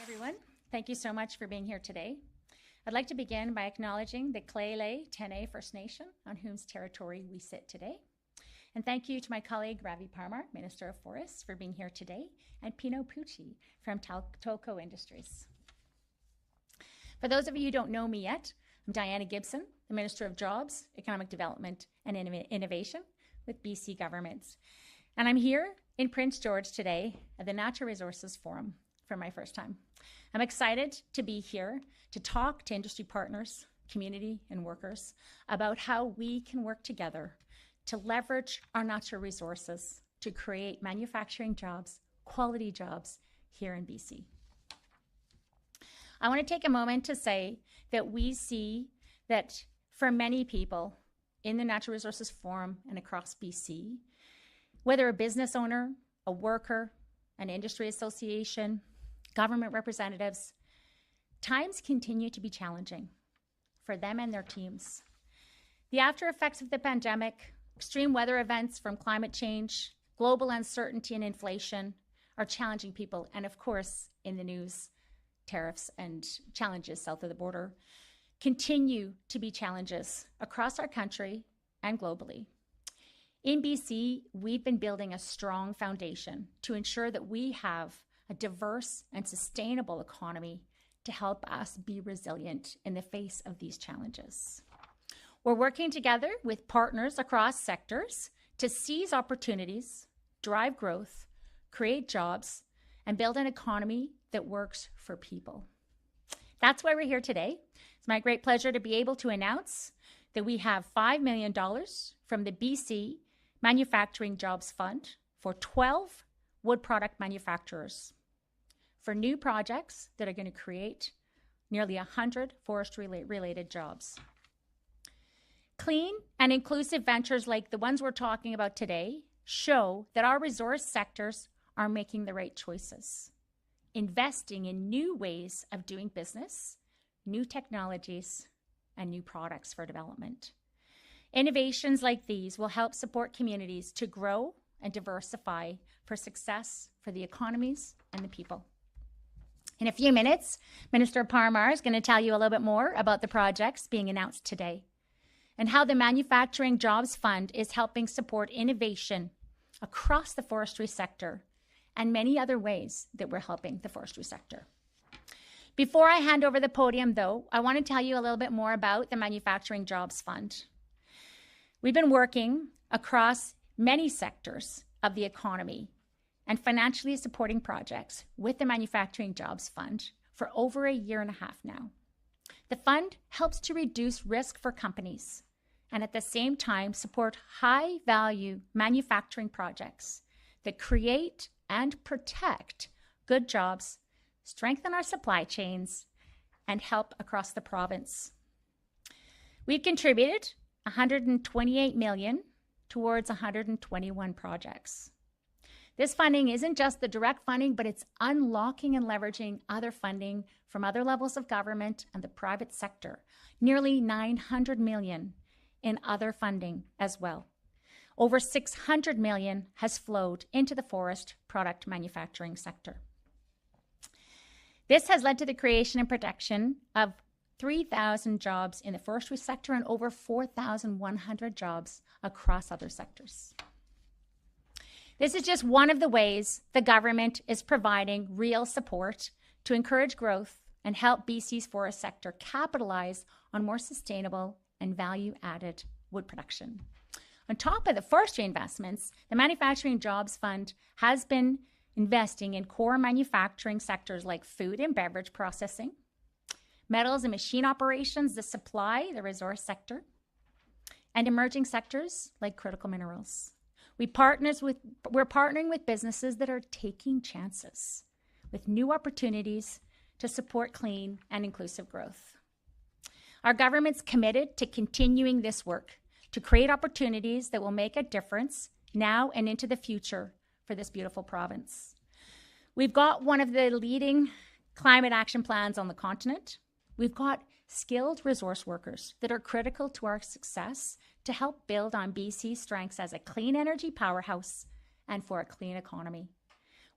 Everyone, thank you so much for being here today. I'd like to begin by acknowledging the Claylay Tene First Nation on whose territory we sit today. And thank you to my colleague Ravi Parmar, Minister of Forests, for being here today, and Pino Pucci from Tolco Industries. For those of you who don't know me yet, I'm Diana Gibson, the Minister of Jobs, Economic Development and Innovation with BC Governments. And I'm here in Prince George today at the Natural Resources Forum for my first time. I'm excited to be here to talk to industry partners, community, and workers about how we can work together to leverage our natural resources to create manufacturing jobs, quality jobs here in BC. I want to take a moment to say that we see that for many people in the Natural Resources Forum and across BC, whether a business owner, a worker, an industry association, government representatives, times continue to be challenging for them and their teams. The after effects of the pandemic, extreme weather events from climate change, global uncertainty and inflation are challenging people, and of course, in the news, tariffs and challenges south of the border continue to be challenges across our country and globally. In BC, we've been building a strong foundation to ensure that we have a diverse and sustainable economy to help us be resilient in the face of these challenges. We're working together with partners across sectors to seize opportunities, drive growth, create jobs, and build an economy that works for people. That's why we're here today. It's my great pleasure to be able to announce that we have $5 million from the BC Manufacturing Jobs Fund for 12 wood product manufacturers for new projects that are going to create nearly 100 forestry-related jobs. Clean and inclusive ventures like the ones we're talking about today show that our resource sectors are making the right choices, investing in new ways of doing business, new technologies, and new products for development. Innovations like these will help support communities to grow and diversify for success for the economies and the people. In a few minutes, Minister Parmar is going to tell you a little bit more about the projects being announced today and how the Manufacturing Jobs Fund is helping support innovation across the forestry sector and many other ways that we're helping the forestry sector. Before I hand over the podium, though, I want to tell you a little bit more about the Manufacturing Jobs Fund. We've been working across many sectors of the economy and financially supporting projects with the Manufacturing Jobs Fund for over a year and a half now. The fund helps to reduce risk for companies and at the same time support high-value manufacturing projects that create and protect good jobs, strengthen our supply chains, and help across the province. We've contributed $128 million towards 121 projects. This funding isn't just the direct funding, but it's unlocking and leveraging other funding from other levels of government and the private sector. Nearly $900 million in other funding as well. Over $600 million has flowed into the forest product manufacturing sector. This has led to the creation and protection of 3,000 jobs in the forestry sector and over 4,100 jobs across other sectors. This is just one of the ways the government is providing real support to encourage growth and help BC's forest sector capitalize on more sustainable and value-added wood production. On top of the forestry investments, the Manufacturing Jobs Fund has been investing in core manufacturing sectors like food and beverage processing, metals and machine operations, the supply, the resource sector, and emerging sectors like critical minerals. We're partnering with businesses that are taking chances with new opportunities to support clean and inclusive growth. Our government's committed to continuing this work to create opportunities that will make a difference now and into the future for this beautiful province. We've got one of the leading climate action plans on the continent. We've got skilled resource workers that are critical to our success to help build on BC's strengths as a clean energy powerhouse and for a clean economy.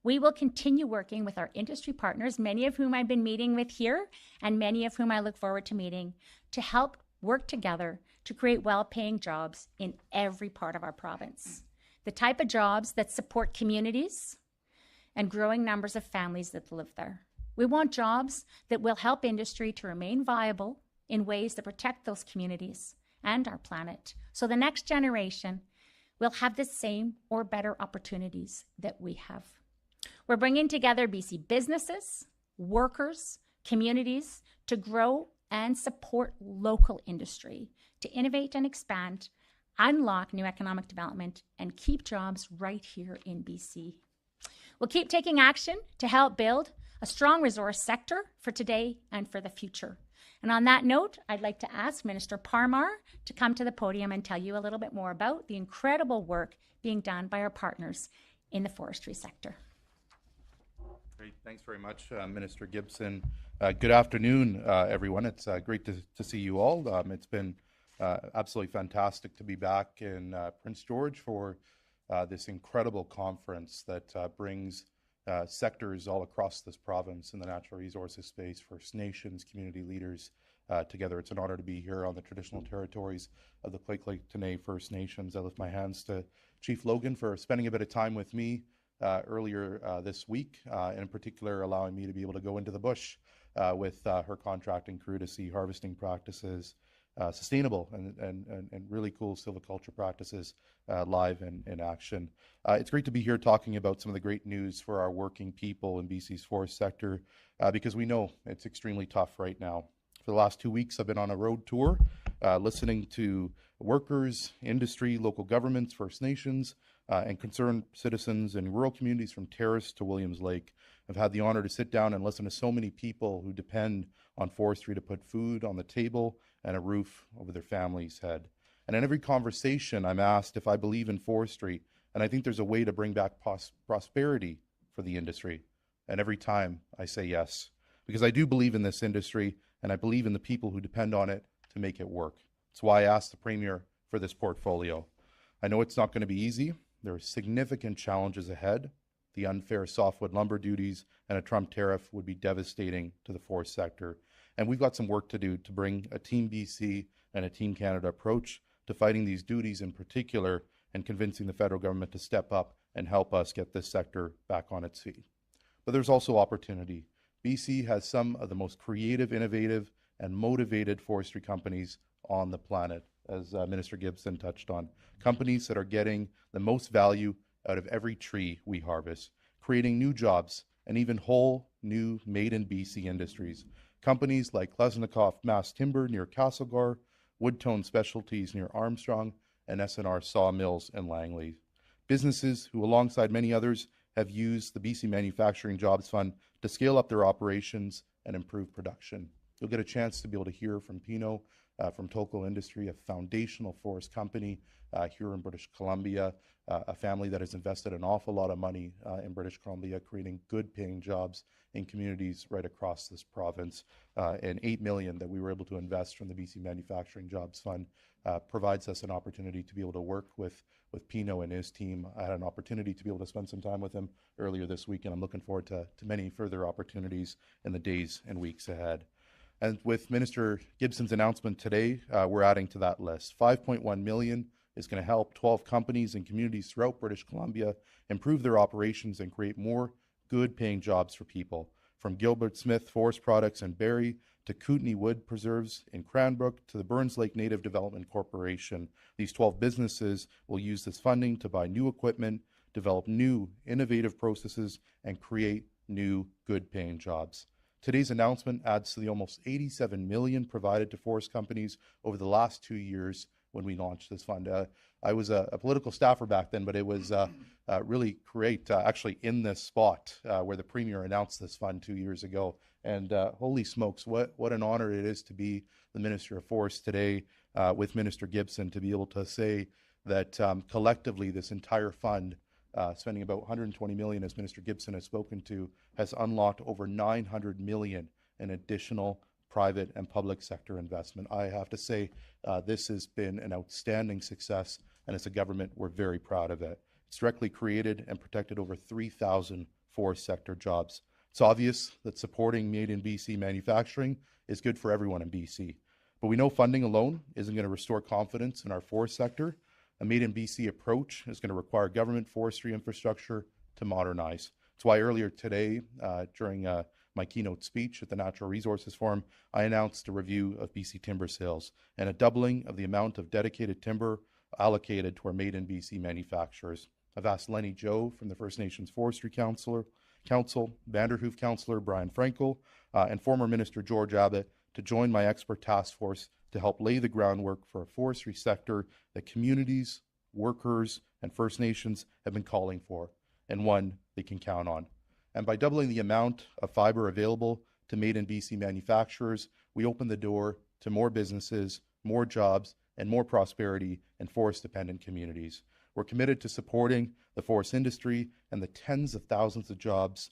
We will continue working with our industry partners, many of whom I've been meeting with here and many of whom I look forward to meeting, to help work together to create well-paying jobs in every part of our province. The type of jobs that support communities and growing numbers of families that live there. We want jobs that will help industry to remain viable in ways that protect those communities and our planet, so the next generation will have the same or better opportunities that we have. We're bringing together BC businesses, workers, communities to grow and support local industry, to innovate and expand, unlock new economic development, and keep jobs right here in BC. We'll keep taking action to help build a strong resource sector for today and for the future. And on that note, I'd like to ask Minister Parmar to come to the podium and tell you a little bit more about the incredible work being done by our partners in the forestry sector. Great. Thanks very much, Minister Gibson. Good afternoon, everyone. It's great to see you all. It's been absolutely fantastic to be back in Prince George for this incredible conference that brings sectors all across this province in the natural resources space, First Nations, community leaders together. It's an honor to be here on the traditional territories of the Kwekwe First Nations. I lift my hands to Chief Logan for spending a bit of time with me earlier this week, and in particular allowing me to be able to go into the bush with her contracting crew to see harvesting practices, sustainable and really cool silviculture practices live in action. It's great to be here talking about some of the great news for our working people in BC's forest sector, because we know it's extremely tough right now. For the last 2 weeks, I've been on a road tour, listening to workers, industry, local governments, First Nations, and concerned citizens in rural communities from Terrace to Williams Lake. I've had the honor to sit down and listen to so many people who depend on forestry to put food on the table and a roof over their family's head. And in every conversation, I'm asked if I believe in forestry, and I think there's a way to bring back prosperity for the industry. And every time I say yes, because I do believe in this industry, and I believe in the people who depend on it to make it work. That's why I asked the Premier for this portfolio. I know it's not going to be easy. There are significant challenges ahead. The unfair softwood lumber duties and a Trump tariff would be devastating to the forest sector. And we've got some work to do to bring a Team BC and a Team Canada approach to fighting these duties in particular and convincing the federal government to step up and help us get this sector back on its feet. But there's also opportunity. BC has some of the most creative, innovative, and motivated forestry companies on the planet, as Minister Gibson touched on. Companies that are getting the most value out of every tree we harvest, creating new jobs and even whole new made-in-BC industries. Companies like Lesnikoff Mass Timber near Castlegar, Woodtone Specialties near Armstrong, and S&R Sawmills in Langley. Businesses who, alongside many others, have used the BC Manufacturing Jobs Fund to scale up their operations and improve production. You'll get a chance to be able to hear from Pino, from Tolko Industry, a foundational forest company here in British Columbia, a family that has invested an awful lot of money in British Columbia, creating good paying jobs in communities right across this province. And $8 million that we were able to invest from the BC Manufacturing Jobs Fund provides us an opportunity to be able to work with Pino and his team. I had an opportunity to be able to spend some time with him earlier this week, and I'm looking forward to many further opportunities in the days and weeks ahead. And with Minister Gibson's announcement today, we're adding to that list. $5.1 million is going to help 12 companies and communities throughout British Columbia improve their operations and create more good-paying jobs for people. From Gilbert Smith Forest Products in Barrie to Kootenay Wood Preserves in Cranbrook to the Burns Lake Native Development Corporation, these 12 businesses will use this funding to buy new equipment, develop new innovative processes, and create new good-paying jobs. Today's announcement adds to the almost $87 million provided to forest companies over the last 2 years when we launched this fund. I was a political staffer back then, but it was really great actually in this spot where the Premier announced this fund 2 years ago. And holy smokes, what an honor it is to be the Minister of Forest today with Minister Gibson, to be able to say that collectively this entire fund, spending about $120 million, as Minister Gibson has spoken to, has unlocked over $900 million in additional private and public sector investment. I have to say this has been an outstanding success, and as a government, we're very proud of it. It's directly created and protected over 3,000 forest sector jobs. It's obvious that supporting Made in BC manufacturing is good for everyone in BC, but we know funding alone isn't going to restore confidence in our forest sector. A Made in BC approach is going to require government forestry infrastructure to modernize. That's why earlier today, during my keynote speech at the Natural Resources Forum, I announced a review of BC timber sales and a doubling of the amount of dedicated timber allocated to our Made in BC manufacturers. I've asked Lenny Joe from the First Nations Forestry Council, Vanderhoof Councillor Brian Frankel, and former Minister George Abbott to join my expert task force to help lay the groundwork for a forestry sector that communities, workers, and First Nations have been calling for, and one they can count on. And by doubling the amount of fiber available to Made in BC manufacturers, we open the door to more businesses, more jobs, and more prosperity in forest-dependent communities. We're committed to supporting the forest industry and the tens of thousands of jobs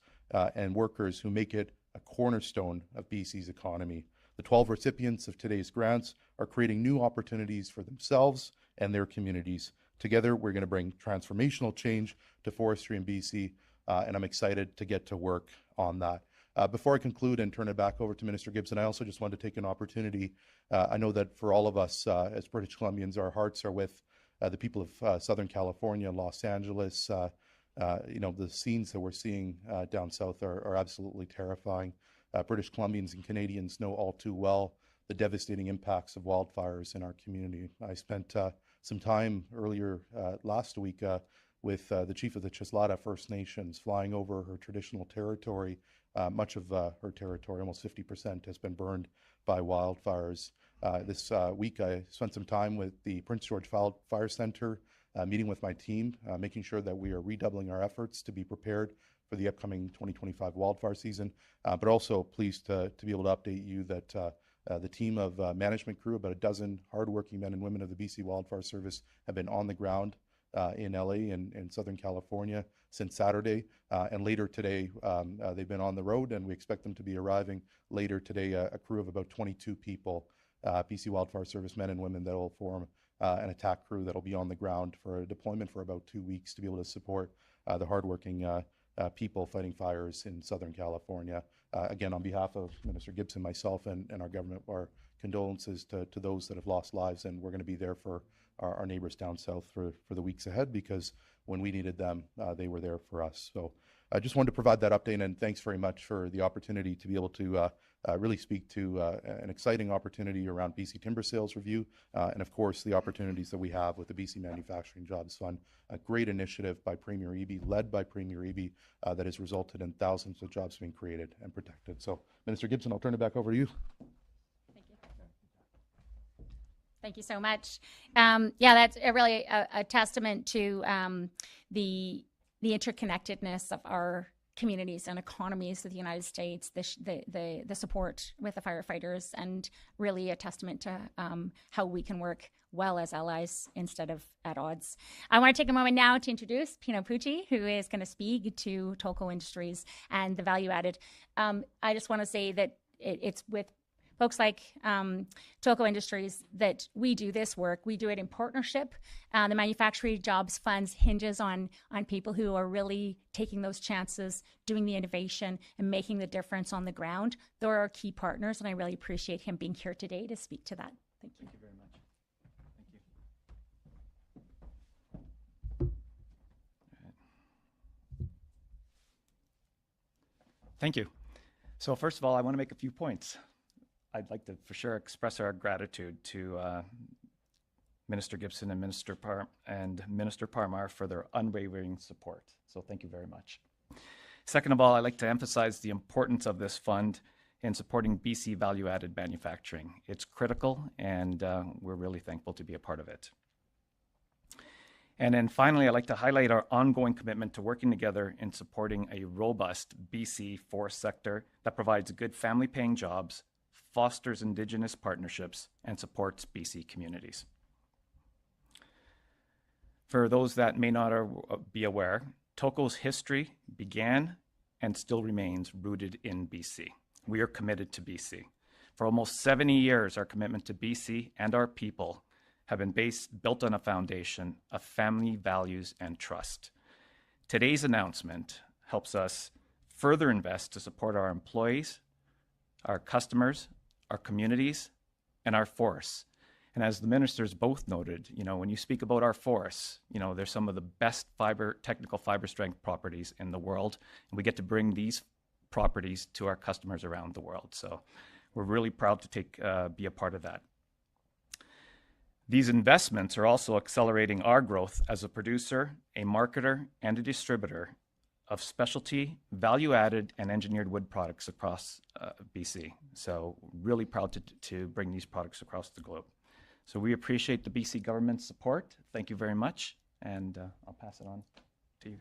and workers who make it a cornerstone of BC's economy. The 12 recipients of today's grants are creating new opportunities for themselves and their communities. Together, we're going to bring transformational change to forestry in BC, and I'm excited to get to work on that. Before I conclude and turn it back over to Minister Gibson, I also just want to take an opportunity. I know that for all of us as British Columbians, our hearts are with the people of Southern California, Los Angeles. The scenes that we're seeing down south are absolutely terrifying. British Columbians and Canadians know all too well the devastating impacts of wildfires in our community. I spent some time earlier last week with the chief of the Chislada First Nations, flying over her traditional territory. Much of her territory, almost 50%, has been burned by wildfires. This week I spent some time with the Prince George Fire Center, meeting with my team, making sure that we are redoubling our efforts to be prepared for the upcoming 2025 wildfire season, but also pleased to be able to update you that the team of management crew, about a dozen hardworking men and women of the BC Wildfire Service, have been on the ground in LA and Southern California since Saturday, and later today they've been on the road, and we expect them to be arriving later today, a crew of about 22 people, BC Wildfire Service men and women that will form an attack crew that will be on the ground for a deployment for about 2 weeks to be able to support the hardworking people fighting fires in Southern California. Again, on behalf of Minister Gibson, myself, and our government, our condolences to those that have lost lives, and we're going to be there for our neighbors down south for the weeks ahead, because when we needed them, they were there for us. So I just wanted to provide that update, and thanks very much for the opportunity to be able to really speak to an exciting opportunity around BC Timber Sales Review, and of course the opportunities that we have with the BC Manufacturing Jobs Fund, a great initiative by Premier Eby, led by Premier Eby, that has resulted in thousands of jobs being created and protected. So Minister Gibson, I'll turn it back over to you. Thank you so much. That's really a testament to the interconnectedness of our communities and economies of the United States, the support with the firefighters, and really a testament to how we can work well as allies instead of at odds. I want to take a moment now to introduce Pino Pucci, who is going to speak to Tolko Industries and the value added. I just want to say that it's with folks like Tolko Industries that we do this work. We do it in partnership. The Manufacturing Jobs Funds hinges on people who are really taking those chances, doing the innovation, and making the difference on the ground. They're our key partners, and I really appreciate him being here today to speak to that. Thank you. Thank you very much. Thank you. Thank you. So first of all, I want to make a few points. I'd like to for sure express our gratitude to Minister Gibson and Minister Parmar for their unwavering support. So thank you very much. Second of all, I'd like to emphasize the importance of this fund in supporting BC value-added manufacturing. It's critical, and we're really thankful to be a part of it. And then finally, I'd like to highlight our ongoing commitment to working together in supporting a robust BC forest sector that provides good family-paying jobs, fosters Indigenous partnerships, and supports BC communities. For those that may not be aware, Tolko's history began and still remains rooted in BC. We are committed to BC. For almost 70 years, our commitment to BC and our people have been built on a foundation of family values and trust. Today's announcement helps us further invest to support our employees, our customers, our communities, and our forests. And as the ministers both noted, when you speak about our forests, they're some of the best technical fiber strength properties in the world, and we get to bring these properties to our customers around the world. So we're really proud to be a part of that. These investments are also accelerating our growth as a producer, a marketer, and a distributor of specialty, value-added, and engineered wood products across BC. So really proud to bring these products across the globe. So we appreciate the BC government's support. Thank you very much, and I'll pass it on to you.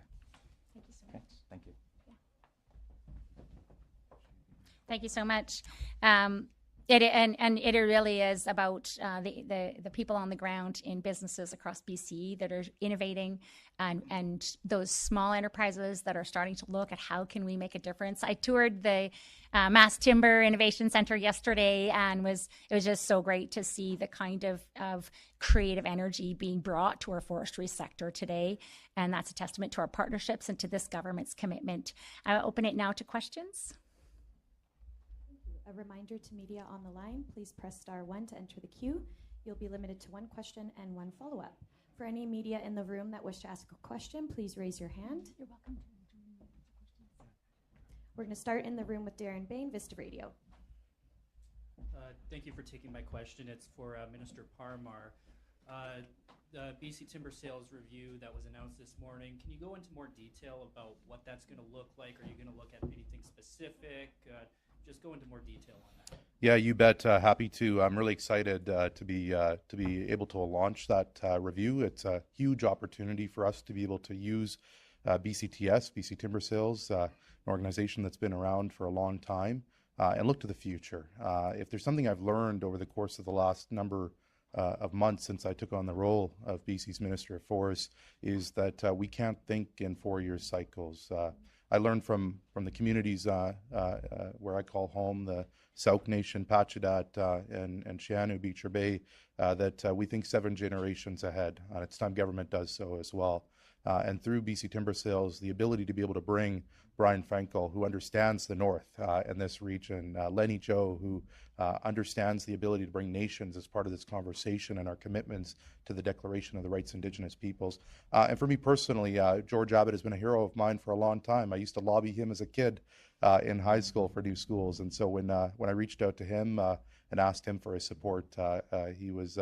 Thank you so much. Okay, thank you. Thank you so much. It really is about the people on the ground in businesses across BC that are innovating, and those small enterprises that are starting to look at how can we make a difference. I toured the Mass Timber Innovation Center yesterday, and it was just so great to see the kind of creative energy being brought to our forestry sector today, and that's a testament to our partnerships and to this government's commitment. I'll open it now to questions. A reminder to media on the line, please press *1 to enter the queue. You'll be limited to one question and one follow-up. For any media in the room that wish to ask a question, please raise your hand. You're welcome. We're going to start in the room with Darren Bain, Vista Radio. Thank you for taking my question. It's for Minister Parmar. The BC Timber Sales Review that was announced this morning, can you go into more detail about what that's going to look like? Are you going to look at anything specific? Just go into more detail on that. Yeah, you bet. Happy to. I'm really excited to be able to launch that review. It's a huge opportunity for us to be able to use BCTS, BC Timber Sales, an organization that's been around for a long time, and look to the future. If there's something I've learned over the course of the last number of months since I took on the role of BC's Minister of Forests, is that we can't think in 4-year cycles. I learned from the communities where I call home, the Sauk Nation, Pachadat, and Shianu, Beecher Bay, that we think 7 generations ahead. It's time government does so as well. And through BC Timber Sales, the ability to be able to bring Brian Frankel, who understands the North and this region, Lenny Joe, who understands the ability to bring nations as part of this conversation and our commitments to the Declaration of the Rights of Indigenous Peoples. And for me personally, George Abbott has been a hero of mine for a long time. I used to lobby him as a kid in high school for new schools. And so when I reached out to him and asked him for his support, he was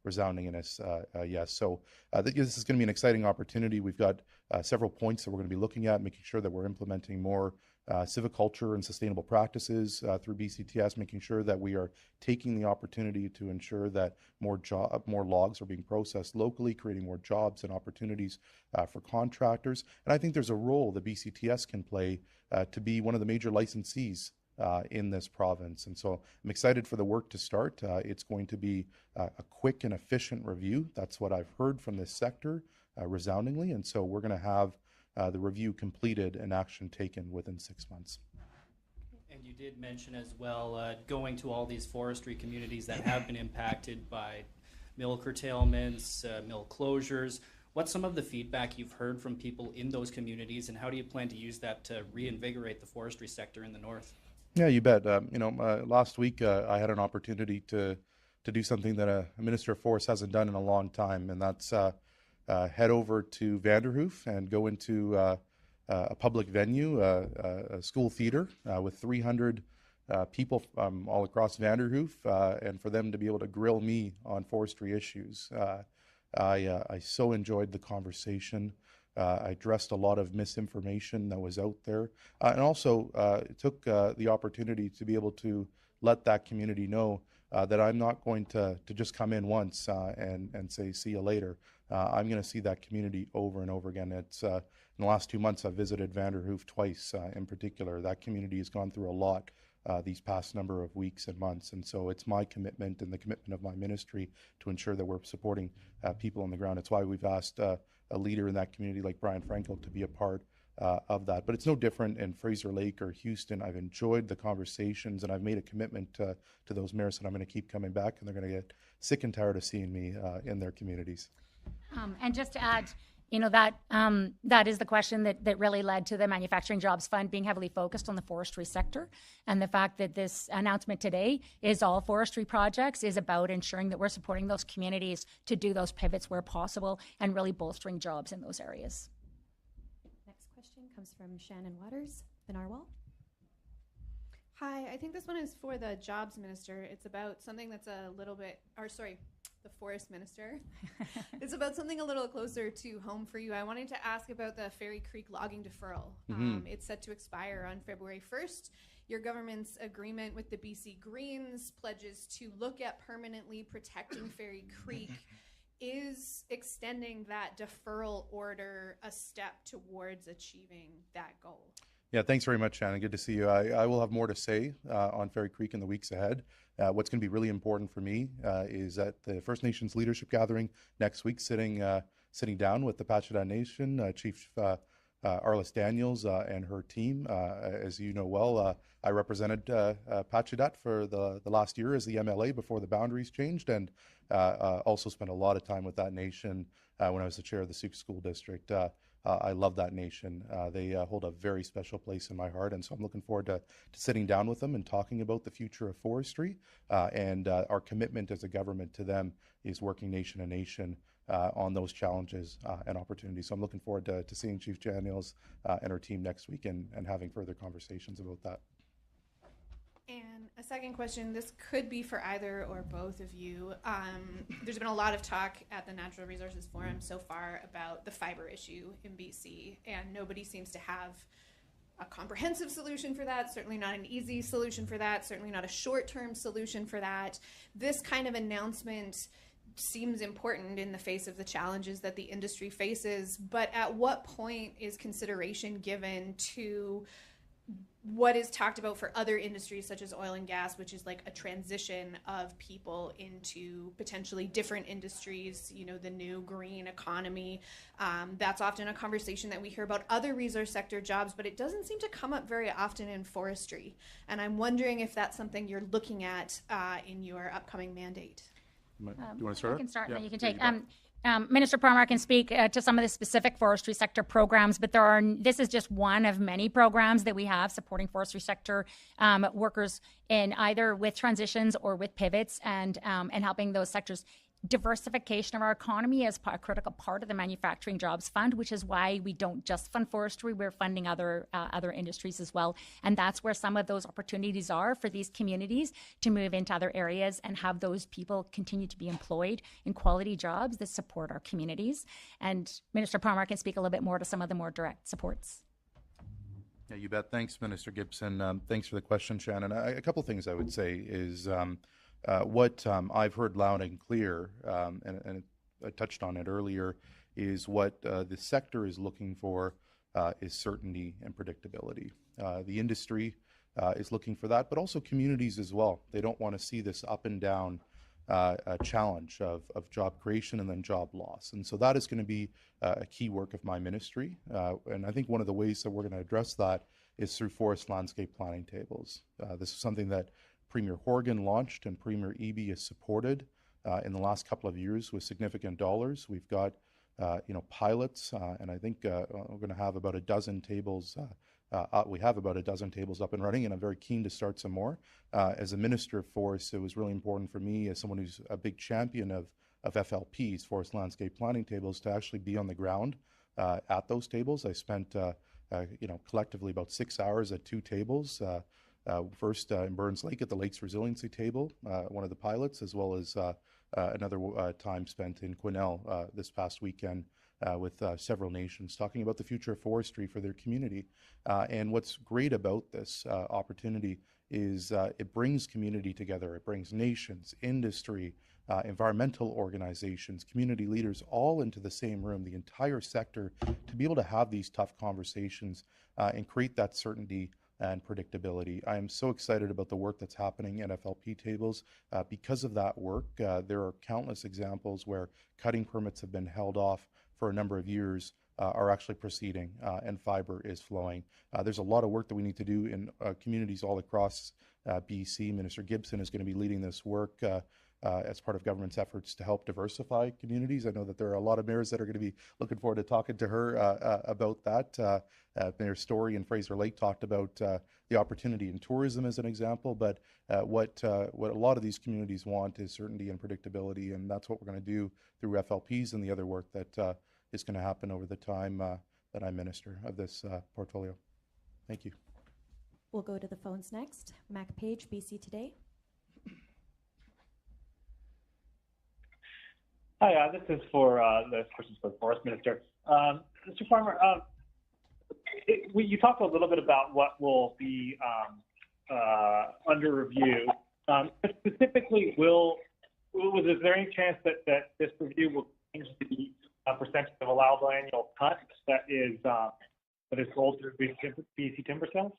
resounding in his yes. So this is going to be an exciting opportunity. We've got several points that we're going to be looking at, making sure that we're implementing more civic culture and sustainable practices through BCTS, making sure that we are taking the opportunity to ensure that more logs are being processed locally, creating more jobs and opportunities for contractors. And I think there's a role that BCTS can play to be one of the major licensees in this province. And so I'm excited for the work to start. It's going to be a quick and efficient review. That's what I've heard from this sector resoundingly. And so we're going to have the review completed and action taken within 6 months. And you did mention as well going to all these forestry communities that have been impacted by mill curtailments, mill closures. What's some of the feedback you've heard from people in those communities, and how do you plan to use that to reinvigorate the forestry sector in the North? Yeah, you bet. Last week I had an opportunity to do something that a Minister of Forests hasn't done in a long time, and that's head over to Vanderhoof and go into a public venue, a school theater with 300 people all across Vanderhoof, and for them to be able to grill me on forestry issues. I so enjoyed the conversation. I addressed a lot of misinformation that was out there, and also took the opportunity to be able to let that community know that I'm not going to just come in once and say, see you later. I'm going to see that community over and over again. It's in the last 2 months, I've visited Vanderhoof twice in particular. That community has gone through a lot these past number of weeks and months. And so it's my commitment and the commitment of my ministry to ensure that we're supporting people on the ground. It's why we've asked a leader in that community like Brian Frankel to be a part of that. But it's no different in Fraser Lake or Houston. I've enjoyed the conversations, and I've made a commitment to those mayors that I'm going to keep coming back, and they're going to get sick and tired of seeing me in their communities. And just to add, That is the question that really led to the Manufacturing Jobs Fund being heavily focused on the forestry sector. And the fact that this announcement today is all forestry projects is about ensuring that we're supporting those communities to do those pivots where possible and really bolstering jobs in those areas. Next question comes from Shannon Waters, the Narwhal. Hi, I think this one is for the Jobs Minister. It's about something that's the Forest Minister. It's about something a little closer to home for you. I wanted to ask about the Fairy Creek logging deferral. It's set to expire on February 1st. Your government's agreement with the BC Greens pledges to look at permanently protecting Fairy Creek. Is extending that deferral order a step towards achieving that goal? Yeah, thanks very much, Shannon. Good to see you. I will have more to say on Fairy Creek in the weeks ahead. What's going to be really important for me is at the First Nations Leadership Gathering next week, sitting down with the Pacheedaht Nation, Chief Arliss Daniels and her team. As you know well, I represented Pacheedaht for the last year as the MLA before the boundaries changed, and also spent a lot of time with that nation when I was the chair of the Sioux School District. I love that nation. They hold a very special place in my heart, and so I'm looking forward to sitting down with them and talking about the future of forestry. And our commitment as a government to them is working nation to nation on those challenges and opportunities. So I'm looking forward to seeing Chief Daniels and her team next week and having further conversations about that. And a second question, this could be for either or both of you. There's been a lot of talk at the Natural Resources Forum so far about the fiber issue in BC, and nobody seems to have a comprehensive solution for that, certainly not an easy solution for that, certainly not a short-term solution for that. This kind of announcement seems important in the face of the challenges that the industry faces, but at what point is consideration given to what is talked about for other industries such as oil and gas, which is like a transition of people into potentially different industries, the new green economy. That's often a conversation that we hear about other resource sector jobs, but it doesn't seem to come up very often in forestry. And I'm wondering if that's something you're looking at in your upcoming mandate. Do you want to start? I can start, Yeah. and then you can take. Minister Parmar can speak to some of the specific forestry sector programs, but this is just one of many programs that we have supporting forestry sector workers in either with transitions or with pivots and helping those sectors. Diversification of our economy is a critical part of the Manufacturing Jobs Fund, which is why we don't just fund forestry, we're funding other industries as well. And that's where some of those opportunities are for these communities to move into other areas and have those people continue to be employed in quality jobs that support our communities. And Minister Parmar can speak a little bit more to some of the more direct supports. Yeah, you bet. Thanks, Minister Gibson. Thanks for the question, Shannon. A couple things I would say is what I've heard loud and clear, and I touched on it earlier, is what the sector is looking for is certainty and predictability. The industry is looking for that, but also communities as well. They don't want to see this up and down challenge of job creation and then job loss. And so that is going to be a key work of my ministry. And I think one of the ways that we're going to address that is through forest landscape planning tables. This is something that Premier Horgan launched and Premier Eby has supported in the last couple of years with significant dollars. We've got pilots, and I think we're going to have about a dozen tables. We have about a dozen tables up and running, and I'm very keen to start some more. As a Minister of Forests, it was really important for me, as someone who's a big champion of FLPs, Forest Landscape Planning Tables, to actually be on the ground at those tables. I spent collectively about 6 hours at two tables. First in Burns Lake at the Lakes Resiliency Table, one of the pilots, as well as another time spent in Quesnel this past weekend with several nations talking about the future of forestry for their community. And what's great about this opportunity is it brings community together. It brings nations, industry, environmental organizations, community leaders all into the same room, the entire sector, to be able to have these tough conversations and create that certainty and predictability. I am so excited about the work that's happening at FLP tables. Because of that work, there are countless examples where cutting permits have been held off for a number of years, are actually proceeding, and fiber is flowing. There's a lot of work that we need to do in communities all across BC. Minister Gibson is going to be leading this work as part of government's efforts to help diversify communities. I know that there are a lot of mayors that are going to be looking forward to talking to her about that. Mayor Story and Fraser Lake talked about the opportunity in tourism as an example, but what a lot of these communities want is certainty and predictability, and that's what we're going to do through FLPs and the other work that is going to happen over the time that I'm minister of this portfolio. Thank you. We'll go to the phones next. Mac Page, BC Today. Hi, this is for this person's for the Forest Minister. Mr. Parmar, you talked a little bit about what will be under review. Specifically, is there any chance that this review will change the percentage of allowable annual cut that is sold through BC timber sales?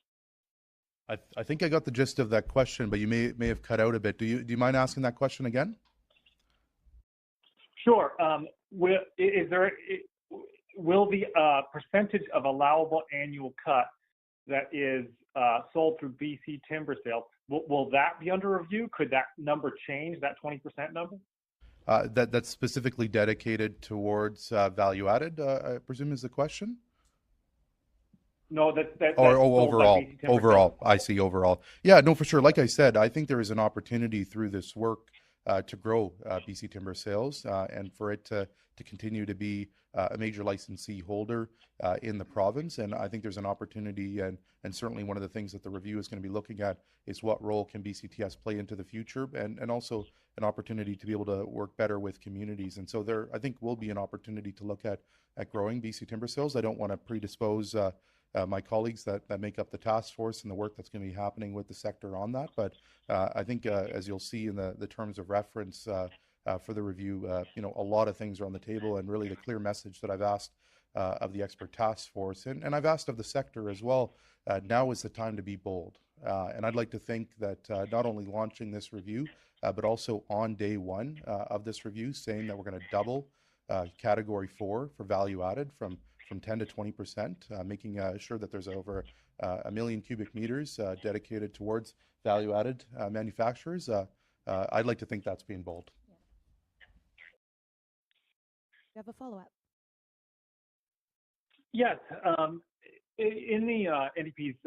I think I got the gist of that question, but you may have cut out a bit. Do you mind asking that question again? Sure. Will the percentage of allowable annual cut that is sold through BC timber sales, will that be under review? Could that number change, that 20% number? That's specifically dedicated towards value added, I presume is the question? No, overall. I see overall. Yeah, no, for sure. Like I said, I think there is an opportunity through this work to grow BC timber sales and for it to continue to be a major licensee holder in the province. And I think there's an opportunity, and certainly one of the things that the review is going to be looking at is what role can BCTS play into the future, and also an opportunity to be able to work better with communities. And so there, I think, will be an opportunity to look at growing BC timber sales. I don't want to predispose my colleagues that make up the task force and the work that's going to be happening with the sector on that. But I think, as you'll see in the terms of reference for the review, a lot of things are on the table, and really the clear message that I've asked of the expert task force, and I've asked of the sector as well, now is the time to be bold. And I'd like to think that not only launching this review, but also on day one of this review, saying that we're going to double Category 4 for value added from 10 to 20%, making sure that there's over 1 million cubic meters dedicated towards value-added manufacturers. I'd like to think that's being bold. You have a follow-up? Yes. In the NDP's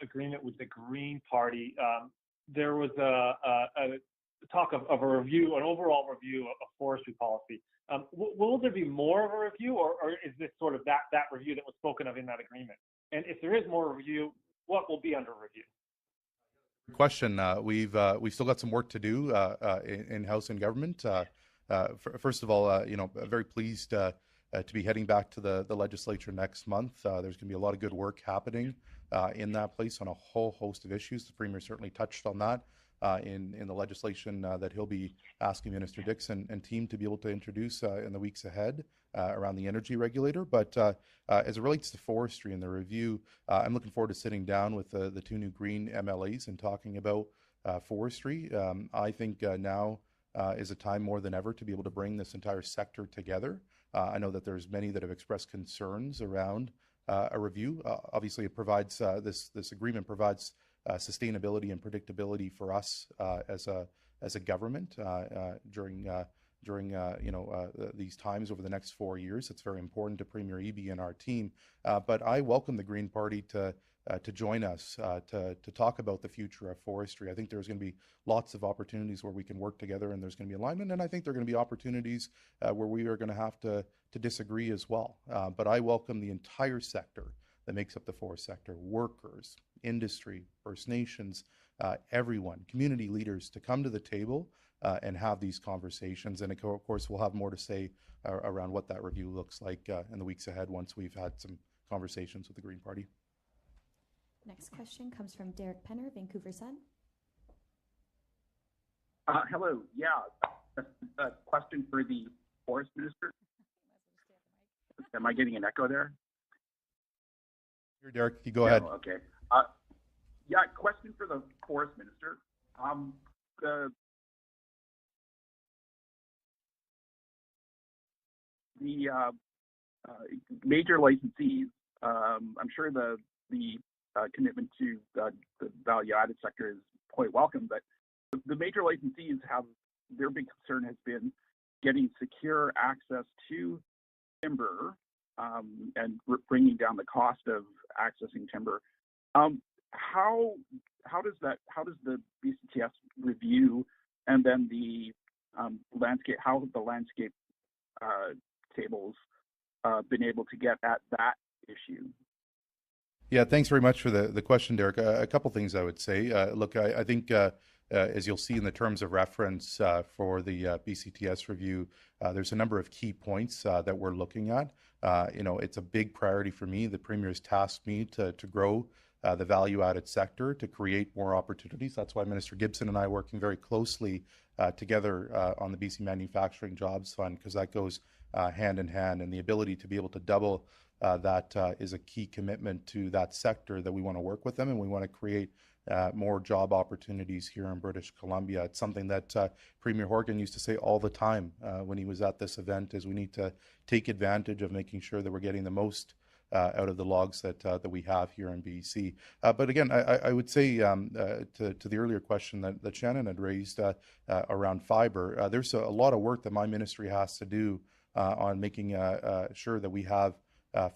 agreement with the Green Party, there was a talk of a review, an overall review of forestry policy. Will there be more of a review, or is this sort of that review that was spoken of in that agreement? And if there is more review, what will be under review? Question. We've still got some work to do in House and government. First of all, very pleased to be heading back to the legislature next month. There's going to be a lot of good work happening in that place on a whole host of issues. The Premier certainly touched on that in the legislation that he'll be asking Minister Dixon and team to be able to introduce in the weeks ahead around the energy regulator. But as it relates to forestry and the review, I'm looking forward to sitting down with the two new Green MLAs and talking about forestry. I think now is a time more than ever to be able to bring this entire sector together. I know that there's many that have expressed concerns around a review. Obviously, it provides this agreement provides sustainability and predictability for us as a government during these times over the next 4 years. It's very important to Premier Eby and our team. But I welcome the Green Party to join us to talk about the future of forestry. I think there's going to be lots of opportunities where we can work together, and there's going to be alignment. And I think there are going to be opportunities where we are going to have to disagree as well. But I welcome the entire sector that makes up the forest sector: workers, industry, First Nations, everyone, community leaders, to come to the table and have these conversations. And of course, we'll have more to say around what that review looks like in the weeks ahead once we've had some conversations with the Green Party. Next question comes from Derek Penner, Vancouver Sun. Hello. Yeah, a question for the Forest Minister. Am I getting an echo there? Here, Derek, you go ahead. Okay. Yeah, question for the Forest Minister. The major licensees, I'm sure the commitment to the value-added sector is quite welcome, but the major licensees have their big concern has been getting secure access to timber and bringing down the cost of accessing timber. How does the BCTS review and then the landscape tables been able to get at that issue? Yeah, thanks very much for the question, Derek. A couple things I would say. Look, I think as you'll see in the terms of reference for the BCTS review, there's a number of key points that we're looking at. It's a big priority for me. The Premier has tasked me to grow the value-added sector, to create more opportunities. That's why Minister Gibson and I are working very closely together on the BC Manufacturing Jobs Fund, because that goes hand in hand, and the ability to be able to double that is a key commitment to that sector, that we want to work with them and we want to create more job opportunities here in British Columbia. It's something that Premier Horgan used to say all the time when he was at this event, is we need to take advantage of making sure that we're getting the most out of the logs that we have here in BC. But again, I would say to the earlier question that Shannon had raised around fiber, there's a lot of work that my ministry has to do on making sure that we have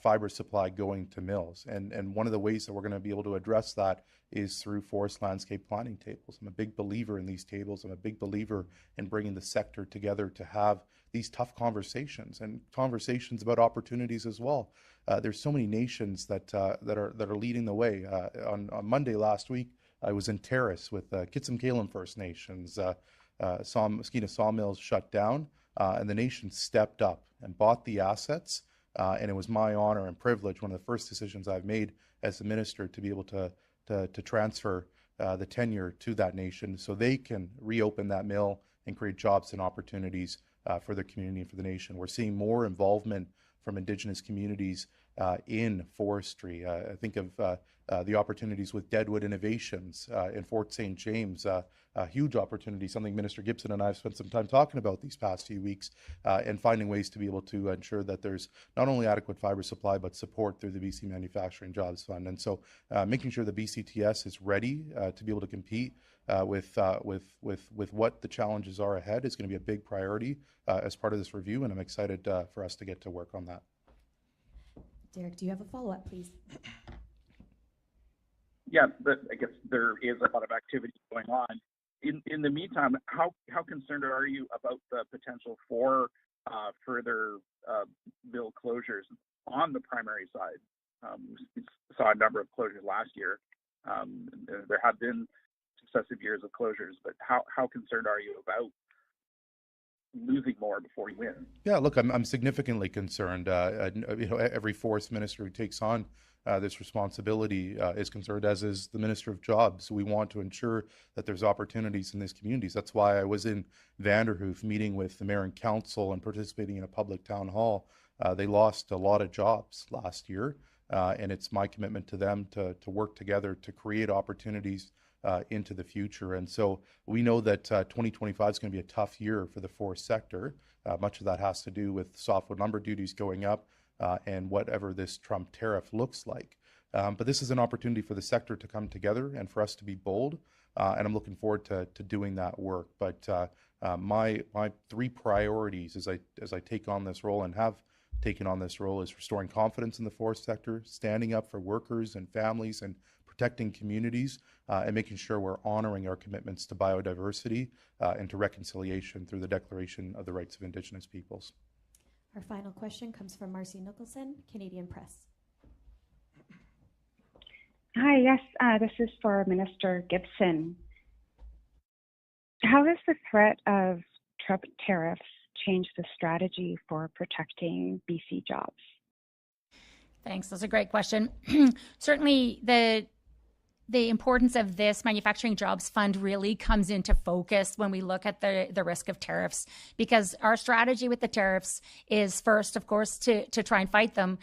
fiber supply going to mills. And one of the ways that we're going to be able to address that is through forest landscape planning tables. I'm a big believer in these tables. I'm a big believer in bringing the sector together to have these tough conversations, and conversations about opportunities as well. There's so many nations that are leading the way. On Monday last week, I was in Terrace with Kitsim-Kalim First Nations. Mosquito sawmills shut down, and the nation stepped up and bought the assets. And it was my honor and privilege, one of the first decisions I've made as a minister, to be able to transfer the tenure to that nation so they can reopen that mill and create jobs and opportunities for their community and for the nation. We're seeing more involvement from Indigenous communities in forestry. I think of the opportunities with Deadwood Innovations in Fort St. James, a huge opportunity, something Minister Gibson and I have spent some time talking about these past few weeks, and finding ways to be able to ensure that there's not only adequate fiber supply, but support through the BC Manufacturing Jobs Fund. And so making sure the BCTS is ready to be able to compete with what the challenges are ahead is going to be a big priority as part of this review, and I'm excited for us to get to work on that. Derek, do you have a follow-up, please? Yeah, I guess there is a lot of activity going on. In the meantime, how concerned are you about the potential for further mill closures on the primary side? We saw a number of closures last year. There have been successive years of closures, but how concerned are you about losing more before you win? Yeah, look, I'm significantly concerned. Every forest minister who takes on this responsibility is concerned, as is the Minister of Jobs. We want to ensure that there's opportunities in these communities. That's why I was in Vanderhoof meeting with the mayor and council and participating in a public town hall. They lost a lot of jobs last year, and it's my commitment to them to work together to create opportunities into the future. And so we know that 2025 is going to be a tough year for the forest sector. Much of that has to do with softwood lumber duties going up and whatever this Trump tariff looks like. But this is an opportunity for the sector to come together and for us to be bold. And I'm looking forward to doing that work. But my three priorities as I take on this role and have taken on this role is restoring confidence in the forest sector, standing up for workers and families, and protecting communities, and making sure we're honoring our commitments to biodiversity and to reconciliation through the Declaration of the Rights of Indigenous Peoples. Our final question comes from Marcy Nicholson, Canadian Press. Hi, yes, this is for Minister Gibson. How does the threat of Trump tariffs change the strategy for protecting BC jobs? Thanks. That's a great question. Certainly, the importance of this Manufacturing Jobs Fund really comes into focus when we look at the risk of tariffs, because our strategy with the tariffs is first, of course, to try and fight them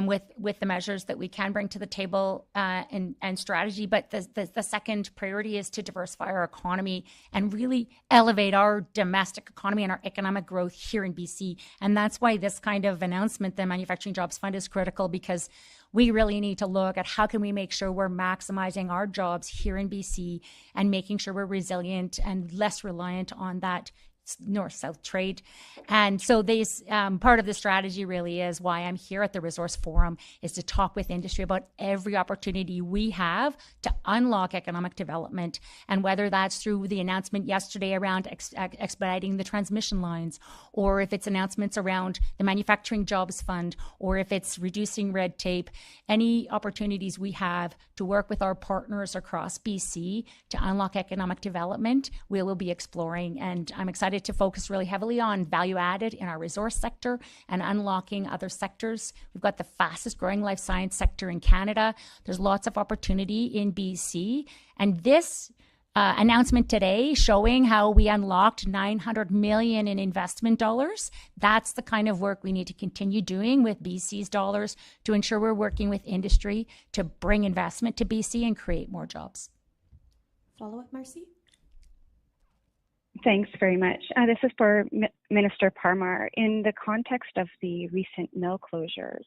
with the measures that we can bring to the table and strategy. But the second priority is to diversify our economy and really elevate our domestic economy and our economic growth here in BC. And that's why this kind of announcement, the Manufacturing Jobs Fund, is critical, because we really need to look at how can we make sure we're maximizing our jobs here in BC and making sure we're resilient and less reliant on that north-south trade. And so this part of the strategy really is why I'm here at the Resource Forum, is to talk with industry about every opportunity we have to unlock economic development, and whether that's through the announcement yesterday around expediting the transmission lines, or if it's announcements around the Manufacturing Jobs Fund, or if it's reducing red tape, any opportunities we have to work with our partners across BC to unlock economic development, we will be exploring. And I'm excited to focus really heavily on value added in our resource sector and unlocking other sectors. We've got the fastest growing life science sector in Canada. There's lots of opportunity in BC. And this announcement today showing how we unlocked $900 million in investment dollars, that's the kind of work we need to continue doing with BC's dollars to ensure we're working with industry to bring investment to BC and create more jobs. Follow up, Marcy? Thanks very much. This is for Minister Parmar. In the context of the recent mill closures,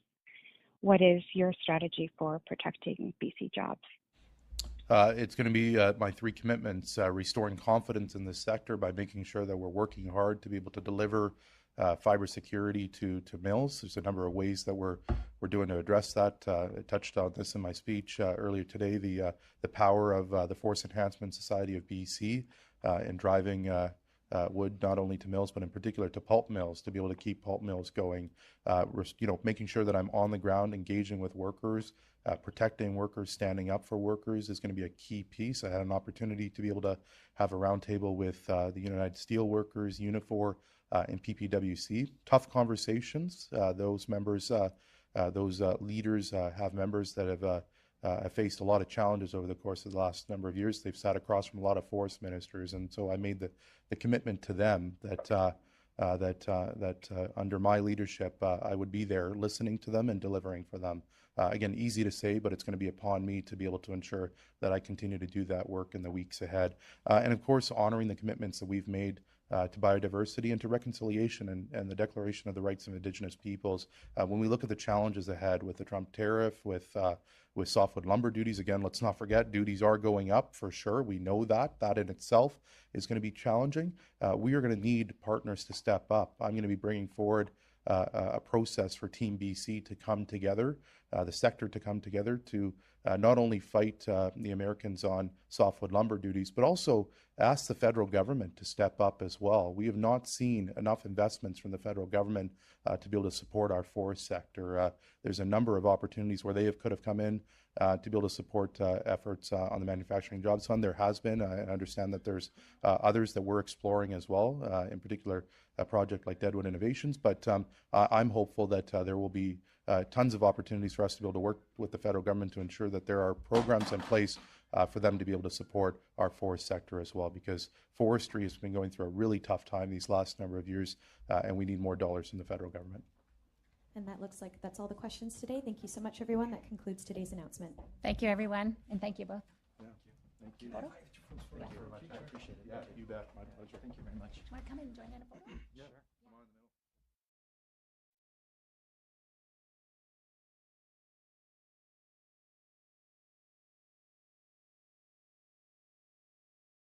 what is your strategy for protecting BC jobs? It's going to be my three commitments: restoring confidence in this sector by making sure that we're working hard to be able to deliver fiber security to mills. There's a number of ways that we're doing to address that. I touched on this in my speech earlier today. The power of the Forest Enhancement Society of BC in driving wood not only to mills but in particular to pulp mills, to be able to keep pulp mills going. Making sure that I'm on the ground engaging with workers, protecting workers, standing up for workers is going to be a key piece. I had an opportunity to be able to have a roundtable with the United Steelworkers, Unifor, and PPWC. Tough conversations. Those members, those leaders have members that have faced a lot of challenges over the course of the last number of years. They've sat across from a lot of forest ministers, and so I made the commitment to them that under my leadership, I would be there listening to them and delivering for them. Again, easy to say, but it's going to be upon me to be able to ensure that I continue to do that work in the weeks ahead. And of course, honoring the commitments that we've made to biodiversity and to reconciliation and the Declaration of the Rights of Indigenous Peoples. When we look at the challenges ahead with the Trump tariff, with softwood lumber duties, again, let's not forget duties are going up for sure. We know that. That in itself is going to be challenging. We are going to need partners to step up. I'm going to be bringing forward a process for Team BC to come together, the sector to come together to not only fight the Americans on softwood lumber duties, but also ask the federal government to step up as well. We have not seen enough investments from the federal government to be able to support our forest sector. There's a number of opportunities where they could have come in to be able to support efforts on the Manufacturing Jobs Fund. There has been. I understand that there's others that we're exploring as well, in particular a project like Deadwood Innovations. But I'm hopeful that there will be tons of opportunities for us to be able to work with the federal government to ensure that there are programs in place for them to be able to support our forest sector as well, because forestry has been going through a really tough time these last number of years, and we need more dollars from the federal government. And that looks like that's all the questions today. Thank you so much, everyone. That concludes today's announcement. Thank you, everyone, and thank you both. Thank you. Thank you very much. I appreciate it. Yeah, you bet. My pleasure. Thank you very much. Do you want to come and join in a photo? Sure.